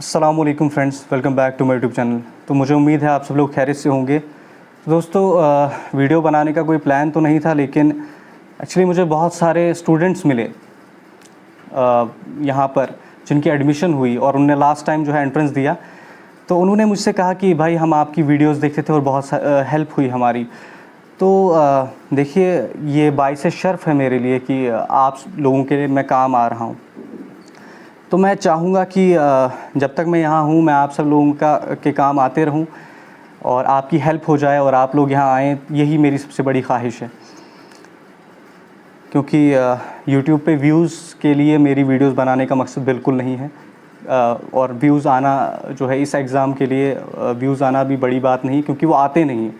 अस्सलाम वालेकुम friends, welcome back to my YouTube channel. तो मुझे उम्मीद है आप सब लोग खैरियत से होंगे। तो दोस्तों, वीडियो बनाने का कोई प्लान तो नहीं था, लेकिन एक्चुअली मुझे बहुत सारे स्टूडेंट्स मिले यहाँ पर जिनकी एडमिशन हुई और उनने लास्ट टाइम जो है एंट्रेंस दिया। तो उन्होंने मुझसे कहा कि भाई हम आपकी वीडियोस देखते थे और बहुत हेल्प हुई हमारी। तो देखिए, ये बाइस शर्फ़ है मेरे लिए कि आप लोगों के लिए मैं काम आ रहा हूँ। तो मैं चाहूँगा कि जब तक मैं यहाँ हूँ मैं आप सब लोगों के काम आते रहूँ और आपकी हेल्प हो जाए और आप लोग यहाँ आएँ, यही मेरी सबसे बड़ी ख्वाहिश है। क्योंकि यूट्यूब पे व्यूज़ के लिए मेरी वीडियोस बनाने का मकसद बिल्कुल नहीं है। और व्यूज़ आना जो है इस एग्ज़ाम के लिए व्यूज़ आना भी बड़ी बात नहीं, क्योंकि वो आते नहीं हैं।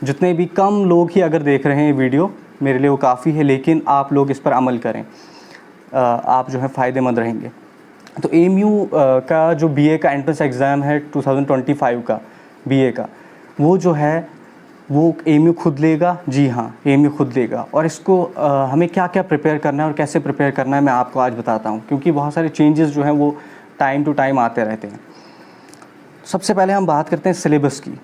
जितने भी कम लोग ही अगर देख रहे हैं वीडियो, मेरे लिए वो काफ़ी है। लेकिन आप लोग इस पर अमल करें, आप जो है फ़ायदेमंद रहेंगे। तो एएमयू का जो बीए का एंट्रेंस एग्ज़ाम है 2025 का बीए का, वो जो है वो एएमयू खुद लेगा। जी हाँ, एएमयू खुद लेगा। और इसको हमें क्या क्या प्रिपेयर करना है और कैसे प्रिपेयर करना है मैं आपको आज बताता हूँ, क्योंकि बहुत सारे चेंजेस जो हैं वो टाइम टू टाइम आते रहते हैं। सबसे पहले हम बात करते हैं सिलेबस की।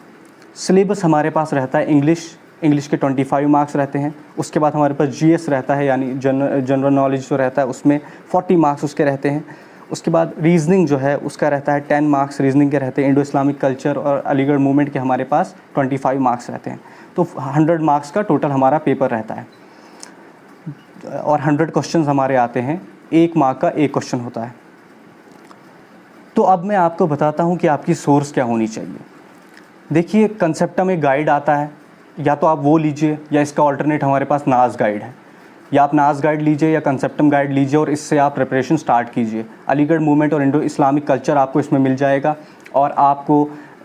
सिलेबस हमारे पास रहता है इंग्लिश के 25 मार्क्स रहते हैं। उसके बाद हमारे पास जीएस रहता है, यानी जनरल नॉलेज जो रहता है उसमें 40 मार्क्स उसके रहते हैं। उसके बाद रीजनिंग जो है उसका रहता है 10 मार्क्स रीजनिंग के रहते हैं। इंडो इस्लामिक कल्चर और अलीगढ़ मूवमेंट के हमारे पास 25 मार्क्स रहते हैं। तो 100 मार्क्स का टोटल हमारा पेपर रहता है और 100 क्वेश्चंस हमारे आते हैं। 1 मार्क का 1 क्वेश्चन होता है। तो अब मैं आपको बताता हूँ कि आपकी सोर्स क्या होनी चाहिए। देखिए, कंसेप्टम एक गाइड आता है, या तो आप वो लीजिए या इसका ऑल्टरनेट हमारे पास नाज गाइड है। या आप नाज गाइड लीजिए या कंसेप्टम गाइड लीजिए और इससे आप प्रिपरेशन स्टार्ट कीजिए। अलीगढ़ मूवमेंट और इंडो इस्लामिक कल्चर आपको इसमें मिल जाएगा और आपको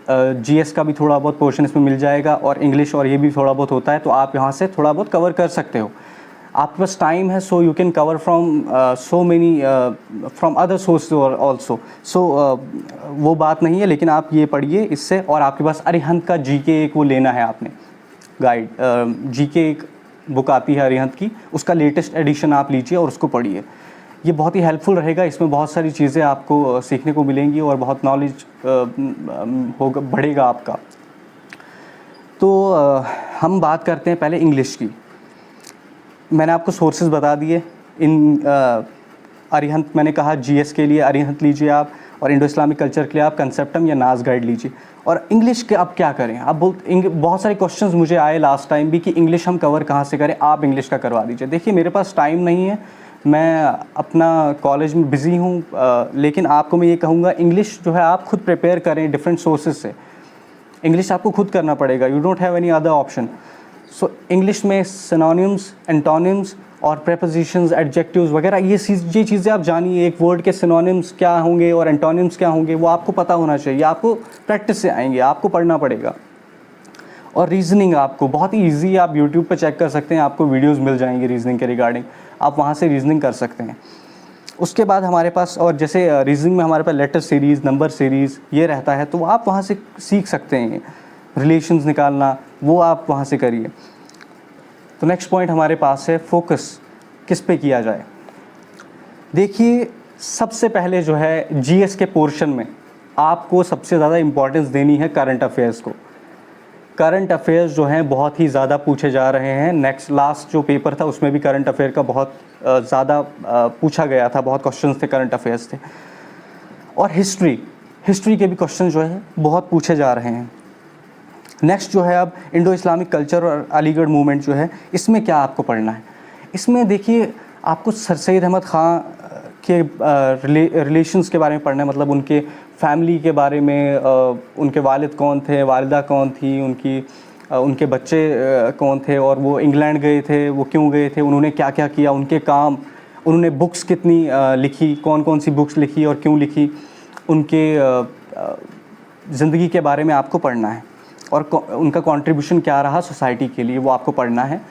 जीएस का भी थोड़ा बहुत पोर्शन इसमें मिल जाएगा और इंग्लिश और ये भी थोड़ा बहुत होता है। तो आप यहाँ से थोड़ा बहुत कवर कर सकते हो। आपके पास टाइम है, so you can cover from so many from other source also. So वो बात नहीं है, लेकिन आप ये पढ़िए इससे। और आपके पास अरिहंत का जीके एक वो लेना है आपने गाइड। जीके एक बुक आती है अरिहंत की, उसका लेटेस्ट एडिशन आप लीजिए और उसको पढ़िए। ये बहुत ही हेल्पफुल रहेगा। इसमें बहुत सारी चीज़ें आपको सीखने को मिलेंगी और बहुत नॉलेज होगा, बढ़ेगा आपका। तो हम बात करते हैं पहले इंग्लिश की। मैंने आपको सोर्सेज बता दिए। इन अरिहंत, मैंने कहा जीएस के लिए अरिहंत लीजिए आप, और इंडो इस्लामिक कल्चर के लिए आप कंसेप्टम या नाज गाइड लीजिए। और इंग्लिश के आप क्या करें, आप बहुत सारे क्वेश्चंस मुझे आए लास्ट टाइम भी कि इंग्लिश हम कवर कहाँ से करें, आप इंग्लिश का करवा दीजिए। देखिए, मेरे पास टाइम नहीं है, मैं अपना कॉलेज में बिज़ी हूँ, लेकिन आपको मैं ये कहूँगा इंग्लिश जो है आप खुद प्रिपेयर करें डिफरेंट सोर्सेज से। इंग्लिश आपको खुद करना पड़ेगा, you don't have any other option. So English में सिनोनिम्स, एंटोनिम्स और प्रेपोजिशंस, एडजेक्टिव्स वगैरह, ये चीज़ें आप जानिए। एक वर्ड के सिनोनिम्स क्या होंगे और एंटोनिम्स क्या होंगे वो आपको पता होना चाहिए। आपको प्रैक्टिस से आएंगे, आपको पढ़ना पड़ेगा। और रीजनिंग आपको बहुत ही ईजी, आप यूट्यूब पे चेक कर सकते हैं, आपको वीडियोस मिल जाएंगी रीजनिंग के रिगार्डिंग, आप वहाँ से रीजनिंग कर सकते हैं। उसके बाद हमारे पास, और जैसे रीजनिंग में हमारे पास लेटर सीरीज़, नंबर सीरीज़ ये रहता है, तो आप वहाँ से सीख सकते हैं। रिलेशंस निकालना वो आप वहाँ से करिए। तो नेक्स्ट पॉइंट हमारे पास है फोकस, किस पे किया जाए। देखिए, सबसे पहले जो है जीएस के पोर्शन में आपको सबसे ज़्यादा इम्पॉर्टेंस देनी है करंट अफेयर्स को। करंट अफेयर्स जो हैं बहुत ही ज़्यादा पूछे जा रहे हैं। लास्ट जो पेपर था उसमें भी करंट अफेयर का बहुत ज़्यादा पूछा गया था, बहुत क्वेश्चंस थे, करंट अफेयर्स थे। और हिस्ट्री के भी क्वेश्चन जो है बहुत पूछे जा रहे हैं। नेक्स्ट जो है अब इंडो इस्लामिक कल्चर और अलीगढ़ मूवमेंट जो है, इसमें क्या आपको पढ़ना है। इसमें देखिए, आपको सर सैयद अहमद ख़ान के रिलेशंस के बारे में पढ़ना है, मतलब उनके फैमिली के बारे में, उनके वालिद कौन थे, वालिदा कौन थी, उनके बच्चे कौन थे, और वो इंग्लैंड गए थे, वो क्यों गए थे, उन्होंने क्या क्या किया, उनके काम, उन्होंने बुक्स कितनी लिखी, कौन कौन सी बुक्स लिखी और क्यों लिखी, उनके ज़िंदगी के बारे में आपको पढ़ना है और उनका कंट्रीब्यूशन क्या रहा सोसाइटी के लिए, वो आपको पढ़ना है।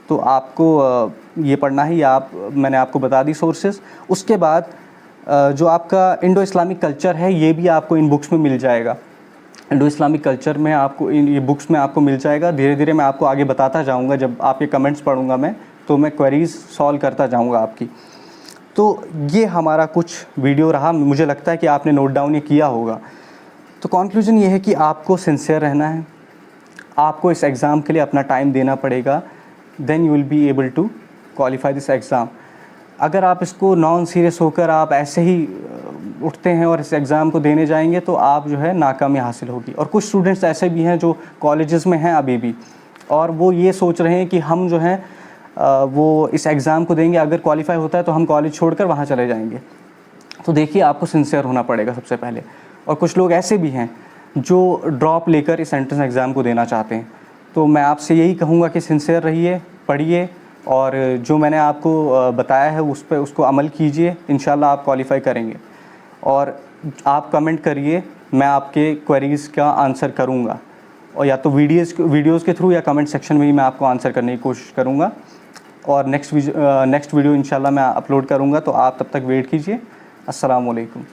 तो आपको ये पढ़ना है, या मैंने आपको बता दी सोर्सेज। उसके बाद जो आपका इंडो इस्लामिक कल्चर है, ये भी आपको इन बुक्स में मिल जाएगा। इंडो इस्लामिक कल्चर में आपको ये बुक्स में आपको मिल जाएगा। धीरे धीरे मैं आपको आगे बताता जाऊँगा, जब आपके कमेंट्स पढ़ूँगा मैं, तो मैं क्वेरीज़ सॉल्व करता जाऊँगा आपकी। तो ये हमारा कुछ वीडियो रहा, मुझे लगता है कि आपने नोट डाउन ये किया होगा। तो कंक्लूजन ये है कि आपको सिंसियर रहना है, आपको इस एग्ज़ाम के लिए अपना टाइम देना पड़ेगा, then you will be able to qualify this exam. अगर आप इसको नॉन सीरियस होकर आप ऐसे ही उठते हैं और इस एग्ज़ाम को देने जाएंगे तो आप जो है नाकामी हासिल होगी। और कुछ स्टूडेंट्स ऐसे भी हैं जो कॉलेजेस में हैं अभी भी, और वो ये सोच रहे हैं कि हम जो हैं वो इस एग्ज़ाम को देंगे, अगर क्वालिफाई होता है तो हम कॉलेज छोड़कर वहाँ चले जाएंगे। तो देखिए, आपको सिंसियर होना पड़ेगा सबसे पहले। और कुछ लोग ऐसे भी हैं जो ड्रॉप लेकर इस एंट्रेंस एग्ज़ाम को देना चाहते हैं। तो मैं आपसे यही कहूँगा कि सिंसियर रहिए, पढ़िए, और जो मैंने आपको बताया है उसको अमल कीजिए। इंशाल्लाह आप क्वालिफाई करेंगे। और आप कमेंट करिए, मैं आपके क्वेरीज़ का आंसर करूँगा, और या तो वीडियोज़ के थ्रू या कमेंट सेक्शन में ही मैं आपको आंसर करने की कोशिश करूँगा। और नेक्स्ट वीडियो इंशाल्लाह मैं अपलोड करूँगा, तो आप तब तक वेट कीजिए। अस्सलाम वालेकुम।